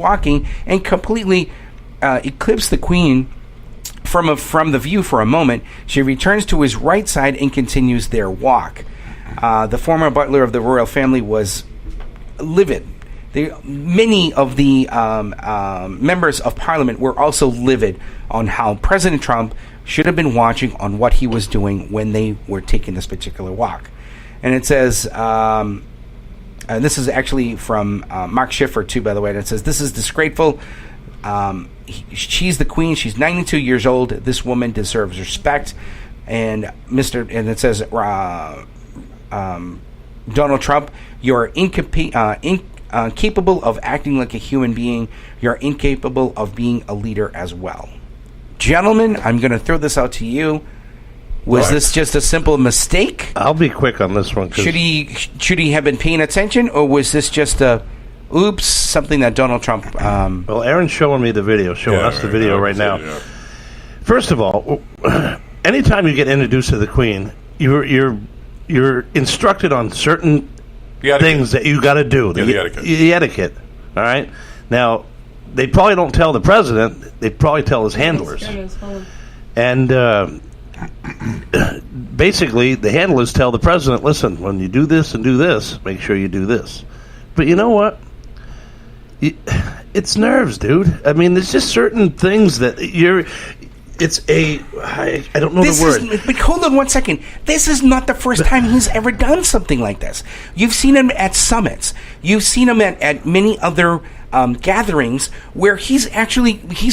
walking and completely eclipsed the Queen from the view for a moment. She returns to his right side and continues their walk. The former butler of the royal family was livid. Many of the members of Parliament were also livid on how President Trump should have been watching on what he was doing when they were taking this particular walk. And it says, this is actually from Mark Schiffer too, by the way, and it says, "This is disgraceful. She's the Queen. She's 92 years old. This woman deserves respect." And it says, Donald Trump, you're incapable of acting like a human being. You're incapable of being a leader as well. Gentlemen, I'm going to throw this out to you. Was this just a simple mistake? I'll be quick on this one. Should he have been paying attention, or was this just a oops, something that Donald Trump... Well, Aaron's showing me the video, us the video right now. First of all, anytime you get introduced to the Queen, you're instructed on certain things that you got to do. The etiquette. All right? Now, they probably don't tell the president. They probably tell his handlers. And basically, the handlers tell the president, listen, when you do this and do this, make sure you do this. But you know what? It's nerves, dude. I mean, there's just certain things that I don't know the word. But hold on one second. This is not the first time he's ever done something like this. You've seen him at summits. You've seen him at many other gatherings where he's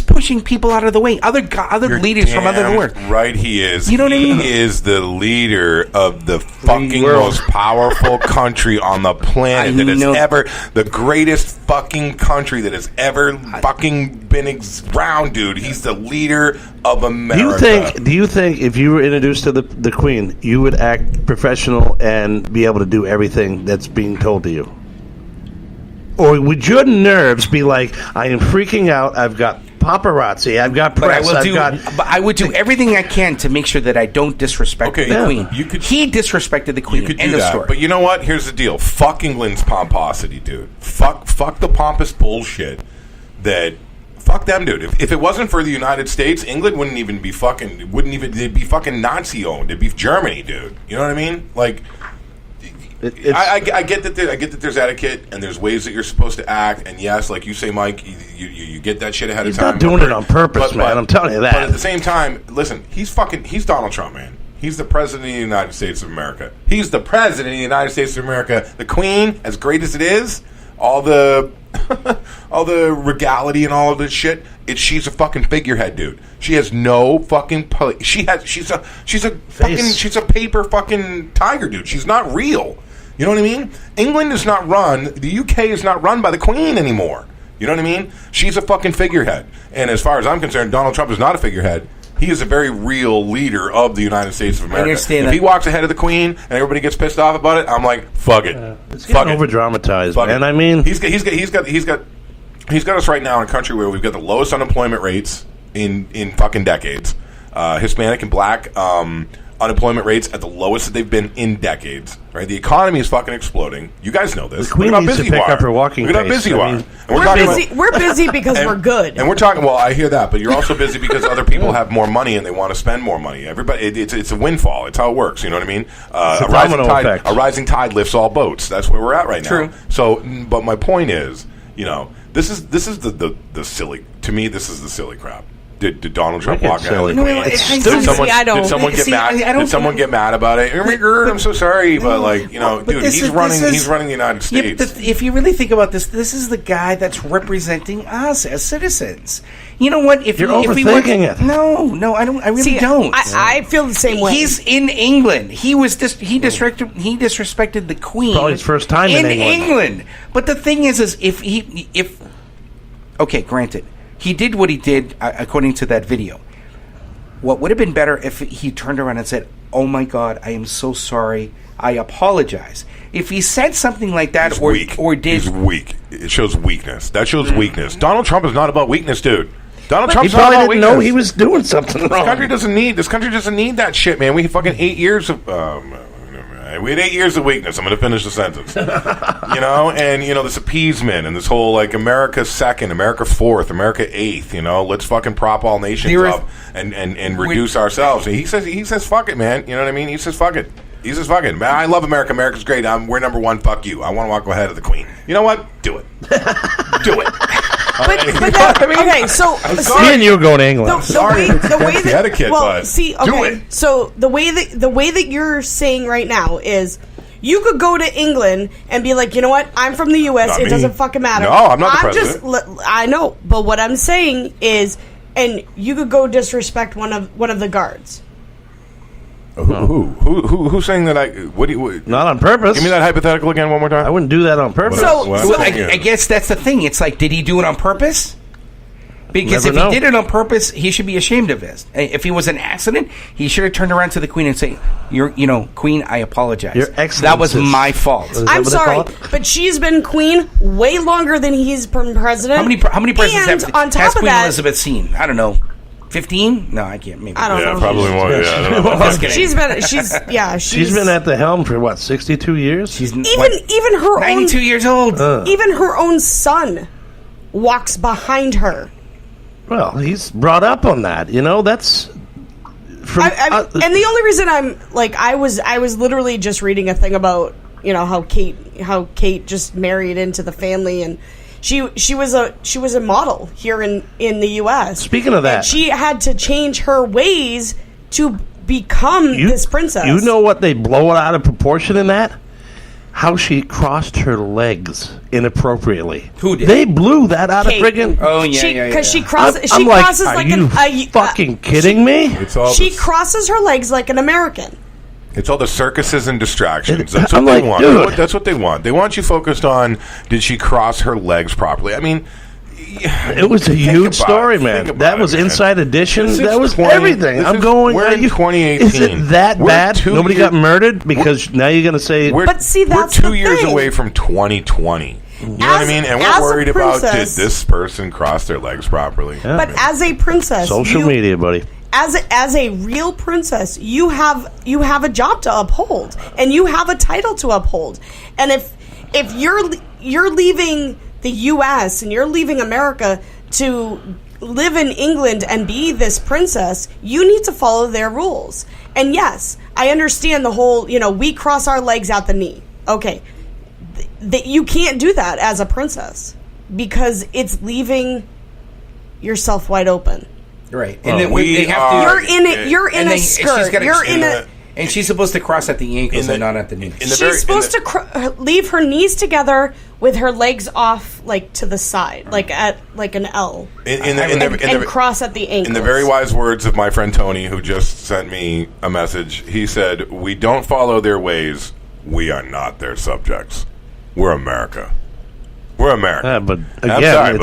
pushing people out of the way. Other leaders from other worlds. Right, he is. You know what I mean? He is the leader of the fucking most powerful country on the planet that has ever, the greatest fucking country that has ever fucking been around, dude. He's the leader of America. Do you think if you were introduced to the Queen, you would act professional and be able to do everything that's being told to you? Or would your nerves be like, I am freaking out, I've got paparazzi, I've got press, but I would do everything I can to make sure that I don't disrespect the Queen. He disrespected the Queen. You could do that. Story. But you know what? Here's the deal. Fuck England's pomposity, dude. Fuck the pompous bullshit fuck them, dude. If it wasn't for the United States, England they'd be fucking Nazi owned. It'd be Germany, dude. You know what I mean? Like, I get that there's etiquette and there's ways that you're supposed to act, and yes, like you say, Mike, you get that shit ahead of time. He's not doing it on purpose, man. I'm telling you that. But at the same time, listen, he's Donald Trump, man. He's the president of the United States of America. He's the president of the United States of America. The Queen, as great as it is, all the regality and all of this shit, she's a fucking figurehead, dude. She has no fucking she's a paper fucking tiger, dude. She's not real. You know what I mean? England is not run, the UK is not run by the Queen anymore. You know what I mean? She's a fucking figurehead. And as far as I'm concerned, Donald Trump is not a figurehead. He is a very real leader of the United States of America. If he walks ahead of the Queen and everybody gets pissed off about it, I'm like, fuck it. It's getting over dramatized, man. I mean, he's got us right now in a country where we've got the lowest unemployment rates in fucking decades. Hispanic and black unemployment rates at the lowest that they've been in decades. Right, the economy is fucking exploding. You guys know this. The Queen needs to pick up her walking pace. Look at how busy you are. We're busy because we're good. And we're talking. Well, I hear that, but you're also busy because other people have more money and they want to spend more money. Everybody, it's a windfall. It's how it works. You know what I mean? A rising tide lifts all boats. That's where we're at right now. True. So, but my point is, this is the silly. To me, this is the silly crap. Did Donald Trump walk out? Did someone get mad about it? I'm so sorry, but dude, he's running the United States. If you really think about this is the guy that's representing us as citizens. You know what? You're overthinking it. No, I don't. I really don't. I feel the same way. He's in England. He disrespected the Queen. Probably his first time in England. But the thing is okay, granted. He did what he did according to that video. What would have been better if he turned around and said, "Oh my God, I am so sorry. I apologize." If he said something like that, or did, he's weak. It shows weakness. That shows weakness. Donald Trump is not about weakness, dude. Donald Trump's not about weakness. He probably didn't know he was doing something wrong. This country doesn't need that shit, man. We fucking 8 years of. We had 8 years of weakness. I'm going to finish the sentence. And this appeasement and this whole like America second, America fourth, America eighth. Let's fucking prop all nations up and reduce ourselves. And he says fuck it, man. You know what I mean? He says fuck it. He says fuck it, man. I love America. America's great. We're number one. Fuck you. I want to walk ahead of the Queen. You know what? Do it. Do it. Okay, so me and you going to England. The way that etiquette, but do it. So the way that you're saying right now is you could go to England and be like, you know what? I'm from the U.S. Not it me. doesn't fucking matter. No, I'm not the president. I know, but what I'm saying is, and you could go disrespect one of the guards. Who's saying that? Not on purpose. Give me that hypothetical again one more time. I wouldn't do that on purpose. I guess that's the thing. It's like, did he do it on purpose? Because if he did it on purpose, he should be ashamed of this. If he was an accident, he should have turned around to the Queen and say, Queen, I apologize. Your Excellency. That was my fault. I'm sorry, but she's been Queen way longer than he's been president. How many presidents has Queen that, Elizabeth seen? I don't know. 15? No, I can't. Maybe. I don't know. Probably more. Yeah, I don't know. She's been at the helm for what, 62 years? She's even her 92 years old. Even her own son walks behind her. Well, he's brought up on that. That's from. And the only reason I'm like, I was literally just reading a thing about how Kate just married into the family, and she was a model here in the U.S. Speaking of that, and she had to change her ways to become this princess. You know what they blow it out of proportion in that? How she crossed her legs inappropriately. Who did? They blew that out Kate. of friggin'. Oh yeah. Because she crosses. I'm She like, crosses are like you fucking kidding me? She crosses her legs like an American. It's all the circuses and distractions. That's I'm what they like, want. dude. That's what they want. They want you focused on, did she cross her legs properly? I mean, it was a huge story, man. That was Inside Edition. That was everything. We're in 2018. Is it that bad? Nobody got murdered? Because now you're going to say... But see, that's we're 2 years away from 2020. You know what I mean? And we're worried about, did this person cross their legs properly? Yeah, but as a princess... Social media, buddy. As a real princess, you have a job to uphold, and you have a title to uphold. And if you're leaving the U.S. and you're leaving America to live in England and be this princess, you need to follow their rules. And yes, I understand the whole, we cross our legs at the knee. Okay, you can't do that as a princess because it's leaving yourself wide open. Right, and then they have to. You're in a skirt. You're in a. And she's supposed to cross at the ankles and not at the knees. She's supposed to leave her knees together with her legs off, like to the side, like an L, and cross at the ankles. In the very wise words of my friend Tony, who just sent me a message, he said, "We don't follow their ways. We are not their subjects. We're America. We're America." Yeah, but again,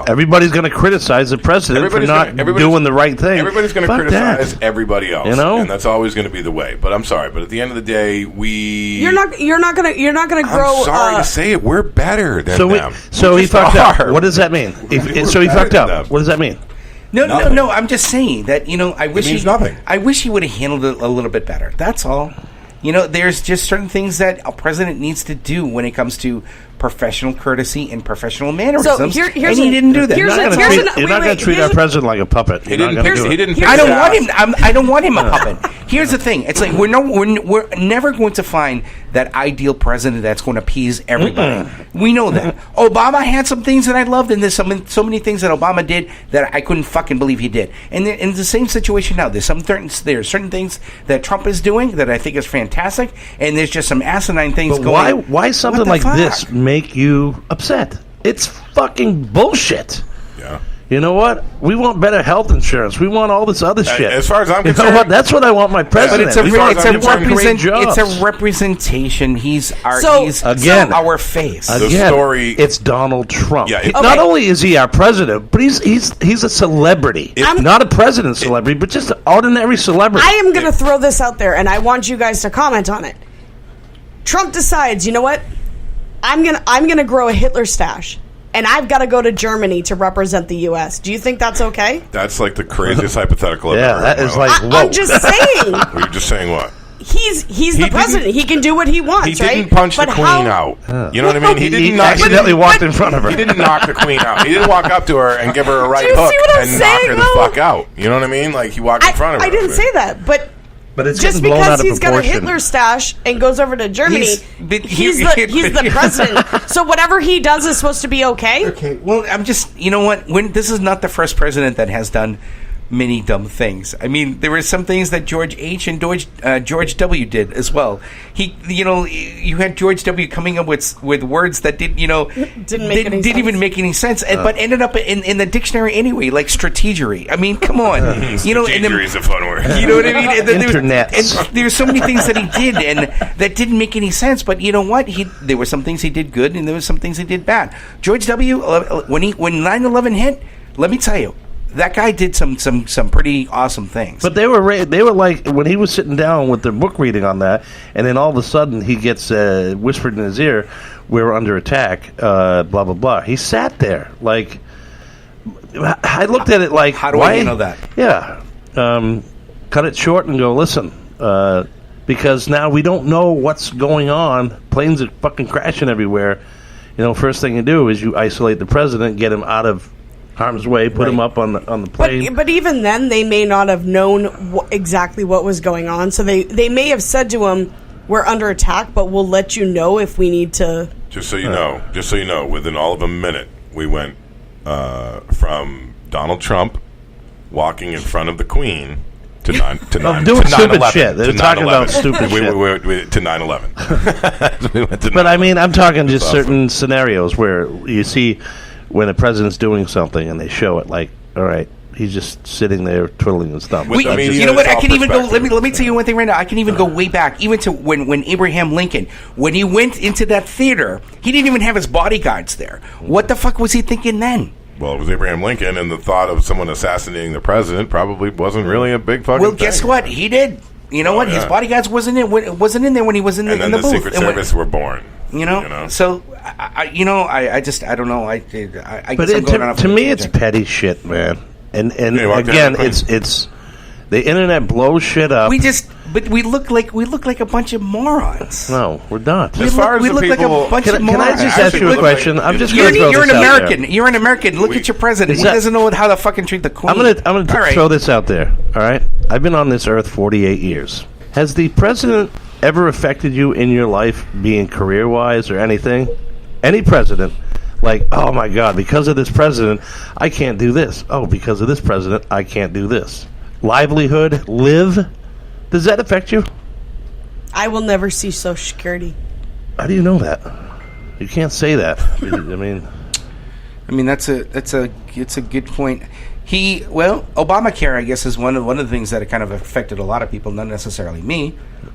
everybody's going to criticize the president for not doing the right thing. Everybody's going to criticize everybody else, and that's always going to be the way. But I'm sorry, but at the end of the day, you're not going to grow. I'm sorry to say it, we're better than them. So he fucked up. What does that mean? So he fucked up. What does that mean? No. I'm just saying that I wish nothing. I wish he would have handled it a little bit better. That's all. There's just certain things that a president needs to do when it comes to professional courtesy and professional mannerisms. So and he didn't do that. You're not going to treat our president like a puppet. He didn't pick I don't want him. I don't want him a puppet. Here's the thing. It's like we're never going to find that ideal president that's going to appease everybody. We know that. Obama had some things that I loved, and there's so many things that Obama did that I couldn't fucking believe he did. And in the same situation now, there's certain things that Trump is doing that I think is fantastic, and there's just some asinine things going. Why something like this make you upset? It's fucking bullshit. Yeah. You know what? We want better health insurance. We want all this other shit. As far as I'm concerned, you know what? That's what I want my president. But it's a representation. He's our face. The story. It's Donald Trump. Yeah, not only is he our president, but he's a celebrity. Not a president celebrity, but just an ordinary celebrity. I am going to throw this out there, and I want you guys to comment on it. Trump decides, you know what? I'm gonna grow a Hitler stash, and I've got to go to Germany to represent the U.S. Do you think that's okay? That's like the craziest hypothetical I've ever heard. That is like, whoa. I'm just saying. You're just saying what? he's the president. He can do what he wants, He right? didn't punch the queen out. You know what I mean? He didn't accidentally walked in front of her. He didn't knock the queen out. He didn't walk up to her and give her a right Do you hook see what I'm and knock saying, her the though? fuck out. You know what I mean? Like, he walked in front of her. I didn't say that, but it's just getting blown out because of he's got a proportion. Hitler stash and goes over to Germany, He's the president. So whatever he does is supposed to be okay. Okay, well, I'm just, you know what? This is not the first president that has done many dumb things. I mean, there were some things that George H. and George W. did as well. You had George W. coming up with words that didn't even make any sense, but ended up in the dictionary anyway, like strategery. I mean, come on, Strategery is a fun word. You know what I mean? Internet. There's so many things that he did, and that didn't make any sense. But you know what? There were some things he did good, and there were some things he did bad. George W. When 9/11 hit, let me tell you, that guy did some pretty awesome things. But they were like, when he was sitting down with the book reading on that, and then all of a sudden he gets whispered in his ear, "We're under attack," blah blah blah. He sat there like, I looked at it like, how do I handle that? Yeah, cut it short and go, listen, because now we don't know what's going on. Planes are fucking crashing everywhere. First thing you do is you isolate the president, get him out of harm's way, put him up on the plane. But even then, they may not have known exactly what was going on. So they may have said to him, "We're under attack, but we'll let you know if we need to." Just so you know, within all of a minute, we went from Donald Trump walking in front of the Queen to doing stupid 9/11, shit. They're talking about stupid shit. We to 9/11. We went to But 9/11. I mean, I'm talking just certain scenarios where you see when a president's doing something and they show it, like, all right, he's just sitting there twiddling his thumb. With the media, you know what? it's I can all even go. perspective. Let me tell you one thing right now. I can even go way back, even to when Abraham Lincoln, when he went into that theater, he didn't even have his bodyguards there. What the fuck was he thinking then? Well, it was Abraham Lincoln, and the thought of someone assassinating the president probably wasn't really a big fucking Well, thing. guess what? He did. You know what? yeah. His bodyguards wasn't in there when he was in the And then in the the booth. Secret And when- Service were born. So I don't know. I But guess I'm going off to on a me, it's tangent. petty shit, man. And walked again, down the it's the internet blows shit up. we look like a bunch of morons. No, we're not. As far as we the look like people- a bunch Can of I morons. just ask you a question? I'm just going to throw You're this an out American. there. You're an American. Look at your president. He that- doesn't know how to fucking treat the queen. I'm gonna All right. throw this out there. All right, I've been on this earth 48 years. Has the president ever affected you in your life, being career-wise or anything? Any president, like, oh my God, because of this president, I can't do this. Oh, because of this president, I can't do this. Livelihood, does that affect you? I will never see Social Security. How do you know that? You can't say that. I mean, that's a good point. Obamacare, I guess, is one of the things that kind of affected a lot of people, not necessarily me.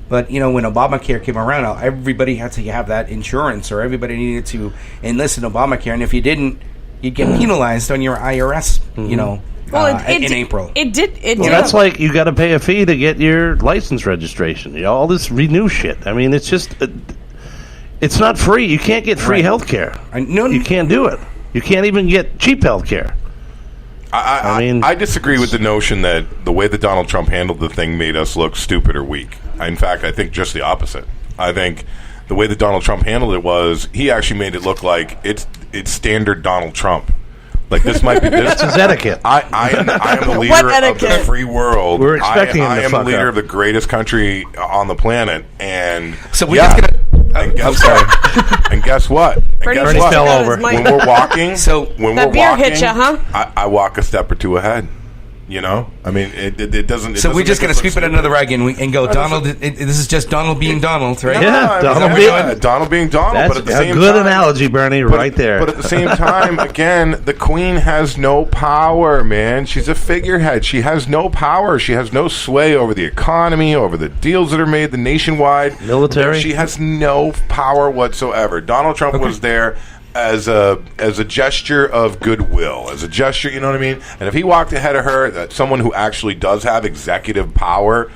But, when Obamacare came around, everybody had to have that insurance, or everybody needed to enlist in Obamacare. And if you didn't, you'd get penalized on your IRS, in April. It did. that's like you got to pay a fee to get your license registration. All this renew shit. I mean, it's just, it's not free. You can't get free health care. You can't do it. You can't even get cheap health care. I disagree with the notion that the way that Donald Trump handled the thing made us look stupid or weak. In fact, I think just the opposite. I think the way that Donald Trump handled it was he actually made it look like it's standard Donald Trump. Like, this might be this. It's etiquette. I am the leader of the free world. We're expecting him to I am fuck the leader up. of the greatest country on the planet, and So we're just gonna. And guess I'm sorry. what? And guess what? Bernie And guess just what? fell got over. his mic. When we're walking, when That we're beer walking, hit ya, huh? I walk a step or two ahead. I mean, it doesn't. So we're just going to sweep it under the rug and go, Donald. This is just Donald being Donald, right? Yeah, Donald being Donald. That's But at the a same good time, analogy, Bernie, right there. But at the same time, again, the Queen has no power, man. She's a figurehead. She has no power. She has no sway over the economy, over the deals that are made, the nationwide military. She has no power whatsoever. Donald Trump was there as a gesture of goodwill, as a gesture, you know what I mean? And if he walked ahead of her, that someone who actually does have executive power,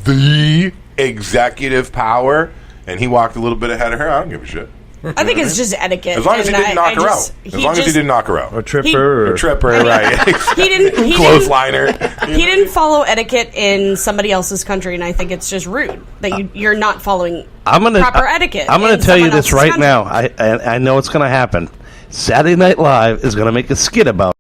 the executive power, and he walked a little bit ahead of her, I don't give a shit. I think it's just etiquette. As long as he didn't knock her out. As long as he didn't knock her out. Or tripper. Right. He didn't. Clothesliner. He didn't follow etiquette in somebody else's country, and I think it's just rude that you're not following proper etiquette. I'm going to tell you this right now. I know it's going to happen. Saturday Night Live is going to make a skit about